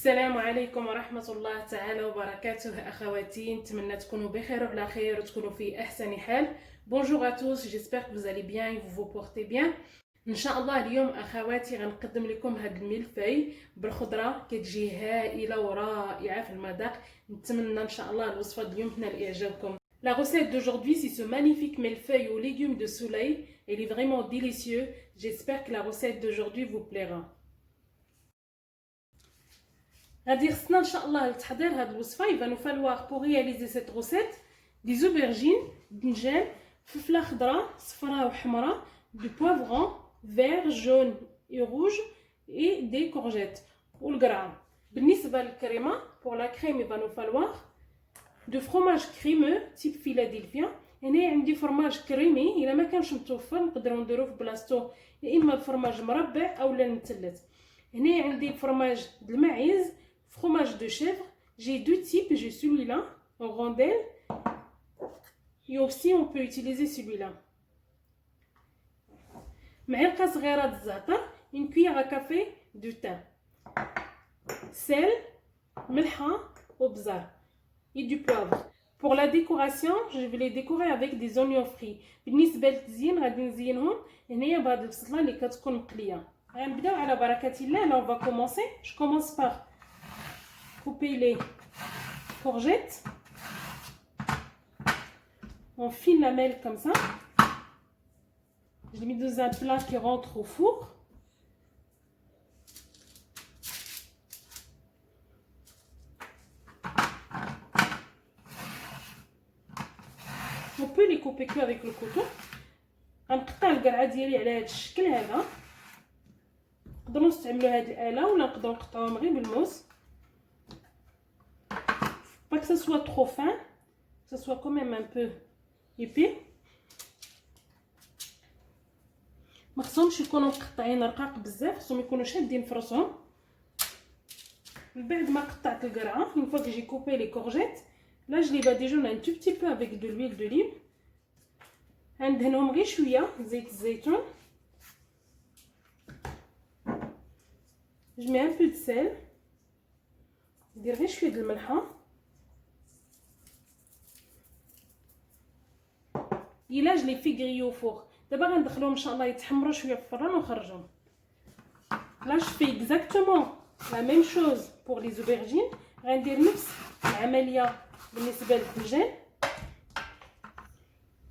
السلام عليكم ورحمة الله تعالى وبركاته أخواتي، نتمنى تكونوا بخير وعلى خير وتكونوا في أحسن حال. Bonjour à tous, j'espère que vous allez bien et vous vous portez bien. إن شاء الله اليوم أخواتي غنقدم لكم هاد الملفي بالخضرة كتجي هائلة ورائعة في المذاق. نتمنى إن شاء الله الوصفة اليوم تنال إعجابكم. La recette d'aujourd'hui, c'est ce magnifique millefeuille aux légumes de soleil. Il est vraiment délicieux. J'espère que la recette d'aujourd'hui vous plaira. غادي خصنا ان شاء الله لتحضير هذه الوصفه. il va nous falloir pour réaliser cette recette des aubergines, دنجان, فلفله خضراء صفراء وحمراء, du poivron vert, jaune et rouge et des courgettes والقرعه. بالنسبه للكريمه pour la crème il va nous falloir de fromage crémeux type Philadelphia. هنا عندي فرماج كريمي، الا ما كانش متوفر نقدروا نديروه في بلاصتو يا اما الفرماج مربع اولا المثلث. هنا عندي فرماج د الماعز fromage de chèvre. J'ai deux types, j'ai celui-là en rondelle et aussi on peut utiliser celui-là. معلقة صغيرة د الزعتر, une cuillère à café de thym, sel, ملحة وبزار et du poivre. Pour la décoration, je vais les décorer avec des oignons frits. بالنسبة للتزيين غادي نزينهم هنايا بهاد البصله اللي كتكون مقليه. غنبداو على بركة الله. Là on va commencer. Je commence par couper les courgettes. On fine la lamelle comme ça. Je l'ai mis dans un plat qui rentre au four. On peut les couper que avec le couteau. غنقطع القرعه ديالي على هذا الشكل هذا. نقدروا نستعملوا هذه الاله ولا نقدروا نقطعوهم غير بالموس. Pas que ça soit trop fin, que ça soit quand même un peu épais. ما خصهمش يكونوا مقطعين رقاق بزاف, خصهم يكونوا شادين في راسهم. من بعد ما قطعت القرعه, une fois que j'ai coupé les courgettes, là je les badigeonne un tout petit peu avec de l'huile d'olive. غندهنهم غير شويه زيت الزيتون. Je mets un peu de sel. ندير غير شويه د الملحه. Et là je les fais griller au four. دابا غندخلوهم ان شاء الله يتحمروا شويه في الفران ونخرجهم. Là je fais exactement la même chose pour les aubergines. غندير نفس العمليه بالنسبه للدجاج.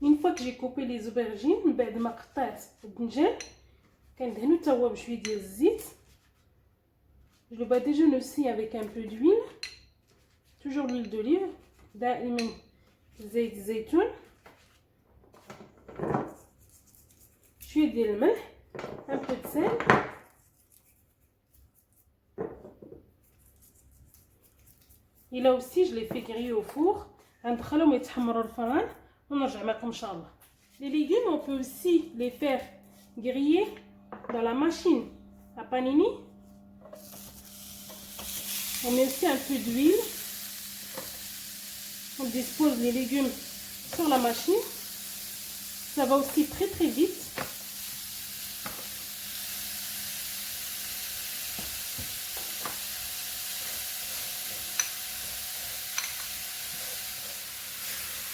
Une fois que j'ai coupé les aubergines, من بعد ما قطعت الدجاج كندهنو حتى هو بشويه ديال الزيت. Je le badigeonne aussi avec un peu d'huile. Toujours l'huile d'olive. دائما زيت الزيتون. شويه ديال الملح, un peu de sel. Et là aussi je les fais griller au four. غندخلهم يتحمروا الفران ونرجع معكم ان شاء الله. Les légumes on peut aussi les faire griller dans la machine à panini. On met aussi un peu d'huile. On dispose les légumes sur la machine. Ça va aussi très très vite.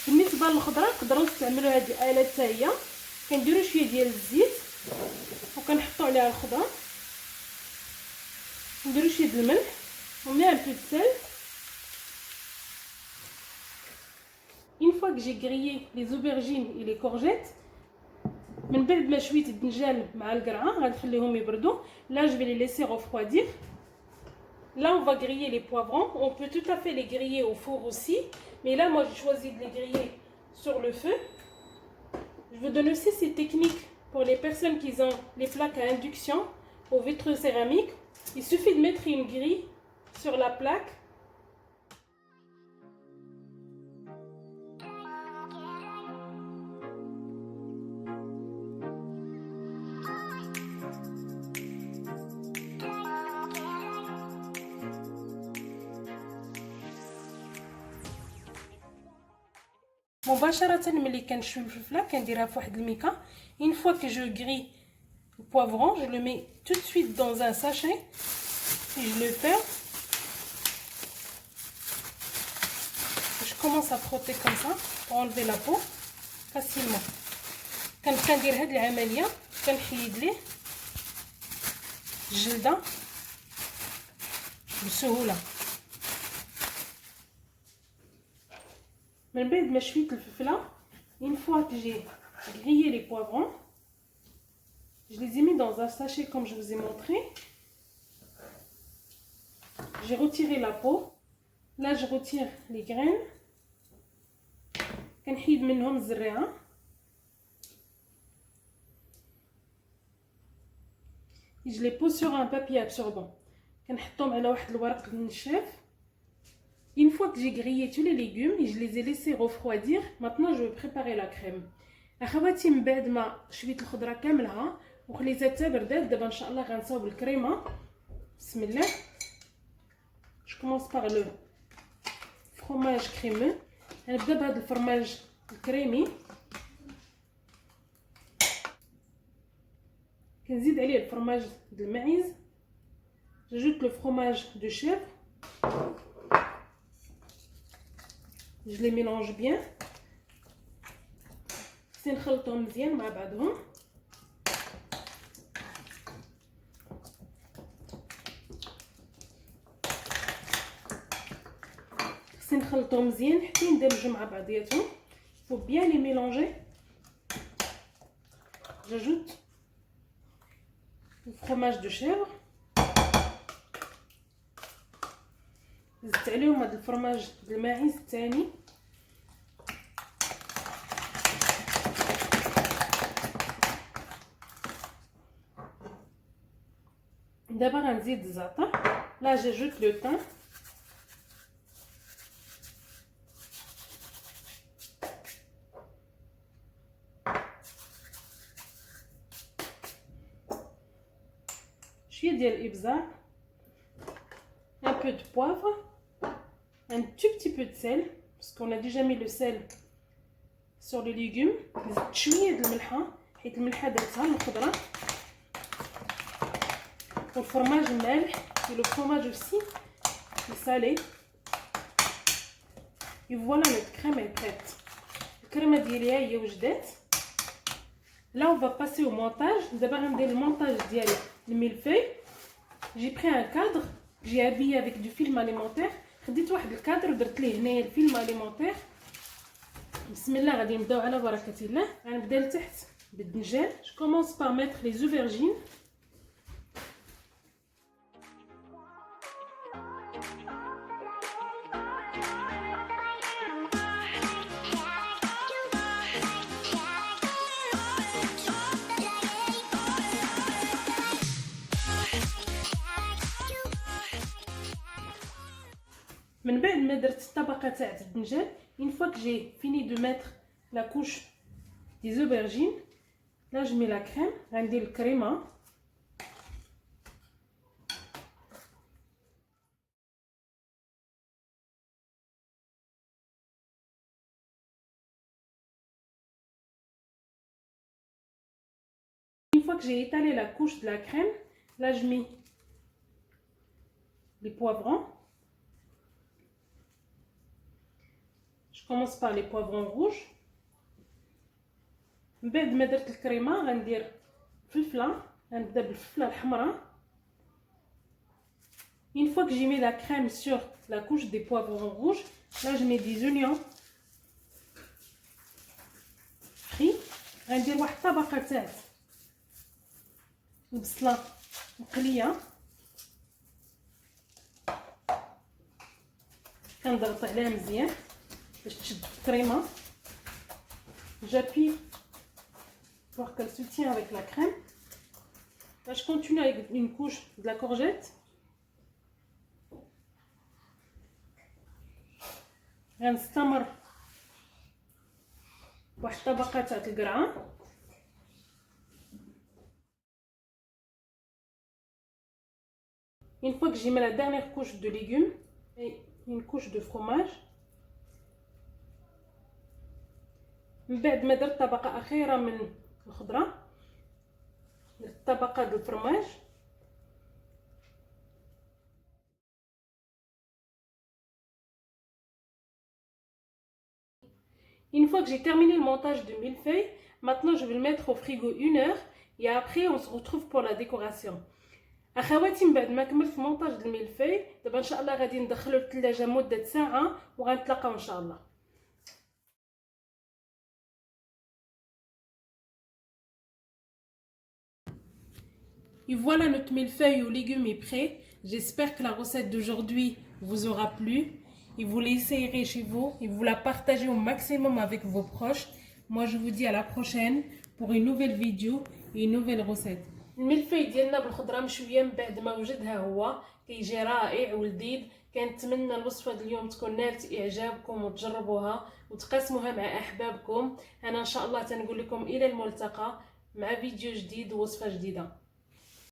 بالنسبه للخضره نقدروا نستعملوا هذه الاله حتى هي. كنديروا شويه ديال الزيت وكنحطوا عليها الخضره. نديروا شويه ديال الملح. On met un peu de sel. Une fois que j'ai grillé les aubergines et les courgettes, من بعد ما شويه الدنجال مع القرعه غنخليهم يبردوا. Là je vais les laisser refroidir. Là on va griller les poivrons. On peut tout à fait les griller au four aussi, mais là moi j'ai choisi de les griller sur le feu. Je vous donne aussi ces techniques pour les personnes qui ont les plaques à induction au vitre céramique. Il suffit de mettre une grille sur la plaque. مباشرة ملي كنشوي الفلفله كنديرها في واحد الميكا. Une fois que je grille le poivron, je le mets tout de suite dans un sachet et je le ferme. commence à frotter comme ça pour enlever la peau facilement. كنبقى ندير هاد العمليه كنحيد ليه الجلده بسهوله. من بعد ما شويت الفلفله une fois que j'ai grillé les poivrons, je les ai mis dans un sachet comme je vous ai montré. J'ai retiré la peau. Là je retire les graines. كنحيد منهم الزريعه. Je les pose sur un papier absorbant. كنحطهم على واحد الورق النشاف. Une fois que j'ai grillé tous les légumes et je les ai laissés refroidir, maintenant je vais préparer la crème. اخواتي من بعد ما شويت الخضره كاملها وخليتها بردات، دابا ان شاء الله غنصاوب الكريمه. بسم الله. Je commence par le fromage crémeux. غنبدا بهذا الفرماج الكريمي، كنزيد عليه الفرماج د الماعز. j'ajoute le fromage de chèvre. Je les mélange bien. نخلطهم مزيان مع بعضهم. نخلطهم مزيان حتى يندمجوا مع بعضياتهم. faut bien les mélanger. j'ajoute le fromage de chèvre. زدت عليهم هذا الفرماج د الماعز الثاني. دابا غنزيد الزعتر. لا جاجوت لو تان. شويه ديال الابزار. un peu de poivre, un tout petit peu de sel parce qu'on a déjà mis le sel sur les légumes. زدت شويه د الملحه حيت الملحه درتها الخضره. le fromage مالح et le fromage aussi est salé. et voilà, notre crème est prête. الكريمه ديالي ها هي وجدات. là on va passer au montage. دابا غندير المونتاج ديال الملفي. j'ai pris un cadre, j'ai habillé avec du film alimentaire. خديت واحد الكادر ودرت ليه هنايا الفيلم اليمونتير. بسم الله غادي نبداو على بركه الله. غنبدا لتحت بالدنجان. je commence par mettre les aubergines. من بعد ما درت الطبقه تاع الدنجان une fois que j'ai fini de mettre la couche des aubergines, là je mets la crème. غندير الكريمه. une fois que j'ai étalé la couche de la crème, là je mets les poivrons. Je commence par les poivrons rouges. من بعد ما درت الكريمه غندير فلفله. غنبدا بالفلفله الحمراء. une fois que j'ai mis la crème sur la couche des poivrons rouges, là je mets des oignons frits. غندير واحد الطبقه تاع البصله مقليه. كنضغط عليها مزيان باش تشد الكريمه. j'appuie pour qu'elle se tient avec la crème. Là, je continue avec une couche de la courgette. غنستمر واحد الطبقه تاع القرعه. une fois que j'ai mis la dernière couche de légumes et une couche de fromage. من بعد ما درت طبقه اخيره من الخضره درت طبقه د الفرماج. Une fois que j'ai terminé le montage du millefeuille, maintenant je vais le mettre au frigo 1 heure et après on se retrouve pour la décoration. اخواتي من بعد ما كملت المونتاج ديال الملفاي دابا ان شاء الله غادي ندخلو للثلاجه مده ساعه وغنتلاقاو ان شاء الله. Et voilà, notre millefeuille aux légumes est prêt. J'espère que la recette d'aujourd'hui vous aura plu. Et vous l'essayerez chez vous et vous la partagez au maximum avec vos proches. Moi, je vous dis à la prochaine pour une nouvelle vidéo et une nouvelle recette. الملفاي ديالنا بالخضره مشويه من بعد ما وجدها هو كيجي رائع ولذيذ. كنتمنى الوصفه ديال اليوم تكون نالت اعجابكم وتجربوها وتقاسموها مع احبابكم. انا ان شاء الله تنقول لكم الى الملتقى مع فيديو جديد ووصفه جديده.